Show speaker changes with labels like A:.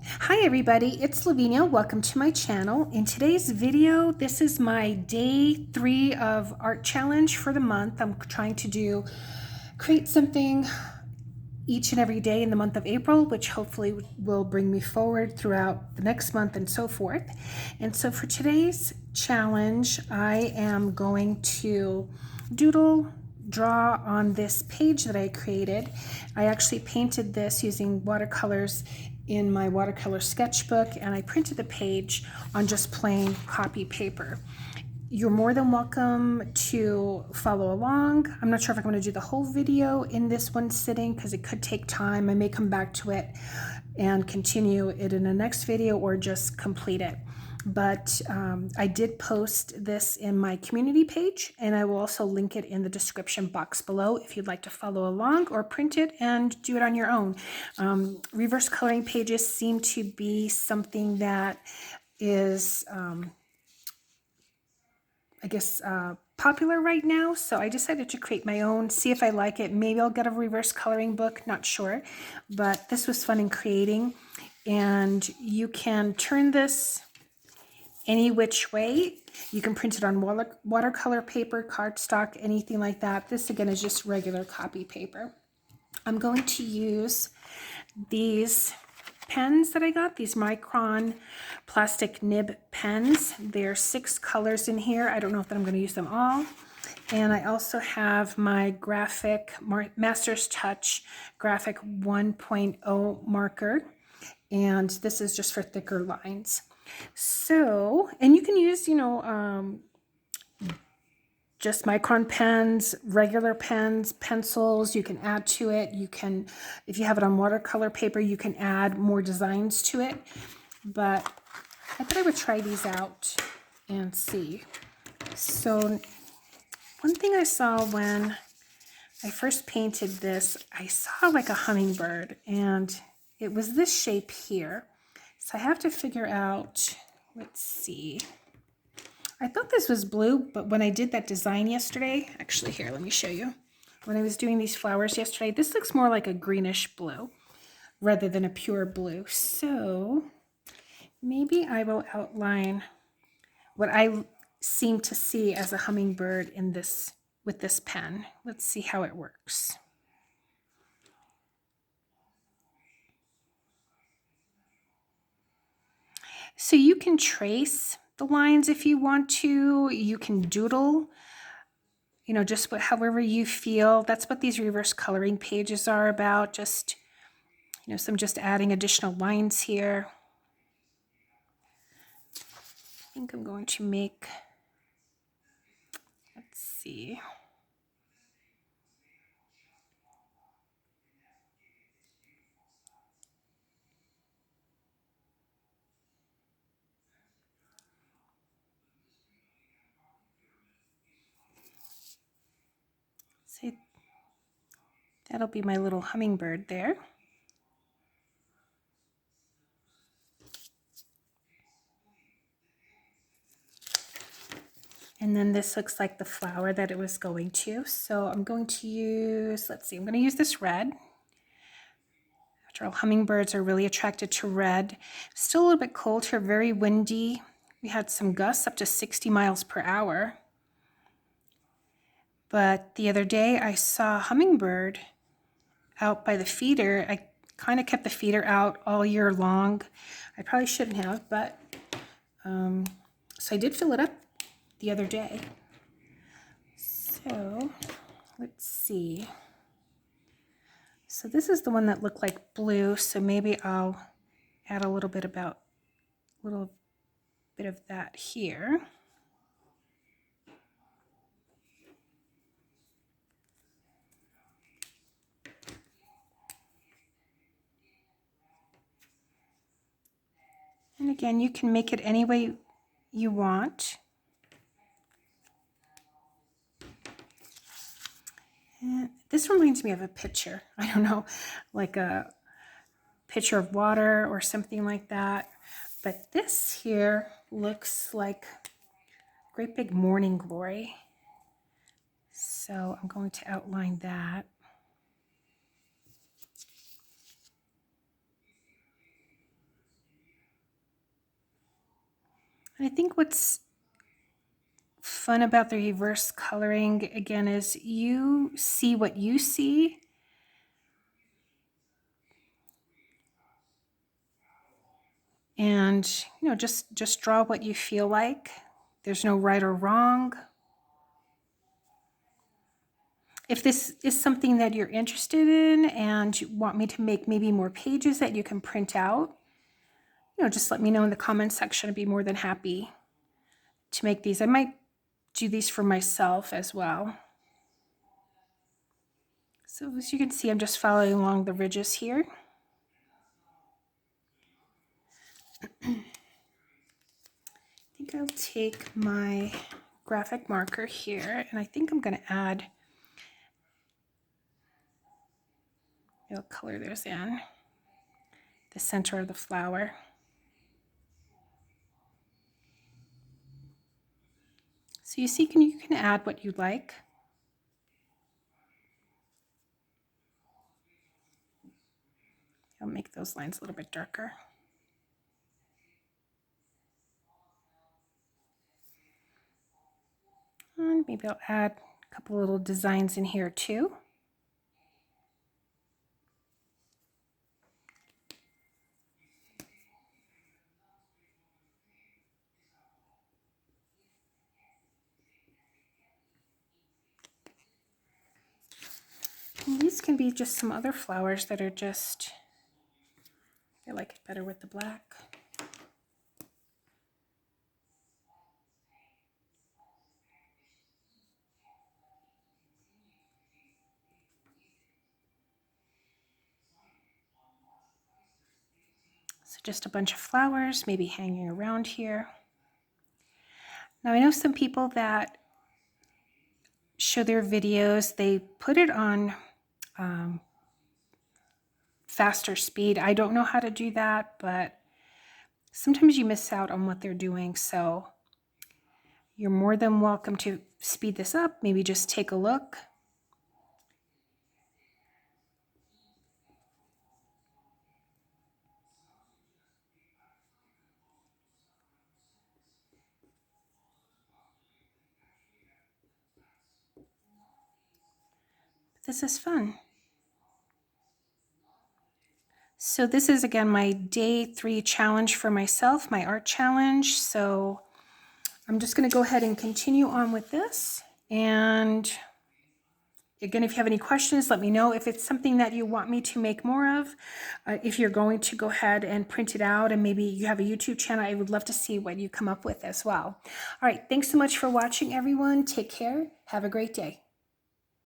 A: Hi everybody, it's Lavinia. Welcome to my channel. In today's video, this is my day 3 of art challenge for the month. I'm trying to create something each and every day in the month of April, which hopefully will bring me forward throughout the next month and so forth. And so for today's challenge, I am going to draw on this page that I created. I actually painted this using watercolors in my watercolor sketchbook, and I printed the page on just plain copy paper. You're more than welcome to follow along. I'm not sure if I'm going to do the whole video in this one sitting because it could take time. I may come back to it and continue it in the next video or just complete it. But I did post this in my community page, and I will also link it in the description box below if you'd like to follow along or print it and do it on your own. Reverse coloring pages seem to be something that is popular right now, so I decided to create my own, see if I like it. Maybe I'll get a reverse coloring book, not sure, but this was fun in creating. And you can turn this any which way. You can print it on watercolor paper, cardstock, anything like that. This again is just regular copy paper. I'm going to use these pens that I got, these Micron plastic nib pens. There are 6 colors in here. I don't know if I'm going to use them all. And I also have my graphic Master's Touch graphic 1.0 marker, and this is just for thicker lines. So, and you can use, just Micron pens, regular pens, pencils. You can add to it. You can, if you have it on watercolor paper, you can add more designs to it. But I thought I would try these out and see. So one thing I saw when I first painted this, I saw like a hummingbird, and it was this shape here. So I have to figure out, let's see. I thought this was blue, but when I did that design yesterday, actually here, let me show you. When I was doing these flowers yesterday, this looks more like a greenish blue rather than a pure blue. So maybe I will outline what I seem to see as a hummingbird in this with this pen. Let's see how it works. So you can trace the lines if you want to. You can doodle, just however you feel. That's what these reverse coloring pages are about. Just, so I'm just adding additional lines here. I think I'm going to make, let's see. See, that'll be my little hummingbird there. And then this looks like the flower that it was going to. So I'm going to use, let's see, I'm going to use this red. After all, hummingbirds are really attracted to red. Still a little bit cold here, very windy. We had some gusts up to 60 miles per hour. But the other day I saw a hummingbird out by the feeder. I kind of kept the feeder out all year long. I probably shouldn't have, but so I did fill it up the other day. So let's see. So this is the one that looked like blue, so maybe I'll add a little bit of that here. And again, you can make it any way you want. And this reminds me of a picture. I don't know, like a pitcher of water or something like that. But this here looks like great big morning glory. So I'm going to outline that. And I think what's fun about the reverse coloring again is you see what you see. And just draw what you feel like. There's no right or wrong. If this is something that you're interested in and you want me to make maybe more pages that you can print out, just let me know in the comments section. I'd be more than happy to make these. I might do these for myself as well. So as you can see, I'm just following along the ridges here. I think I'll take my graphic marker here, and I think I'm going to add, I'll color those in the center of the flower. So you see, you can add what you like. I'll make those lines a little bit darker. And maybe I'll add a couple little designs in here too. And these can be just some other flowers that are just, I like it better with the black. So just a bunch of flowers maybe hanging around here. Now I know some people that show their videos, they put it on faster speed. I don't know how to do that, but sometimes you miss out on what they're doing. So you're more than welcome to speed this up. Maybe just take a look. This is fun. So this is again my day 3 challenge for myself, my art challenge. So I'm just going to go ahead and continue on with this. And again, if you have any questions, let me know. If it's something that you want me to make more of, if you're going to go ahead and print it out and maybe you have a YouTube channel, I would love to see what you come up with as well. All right, thanks so much for watching, everyone. Take care. Have a great day.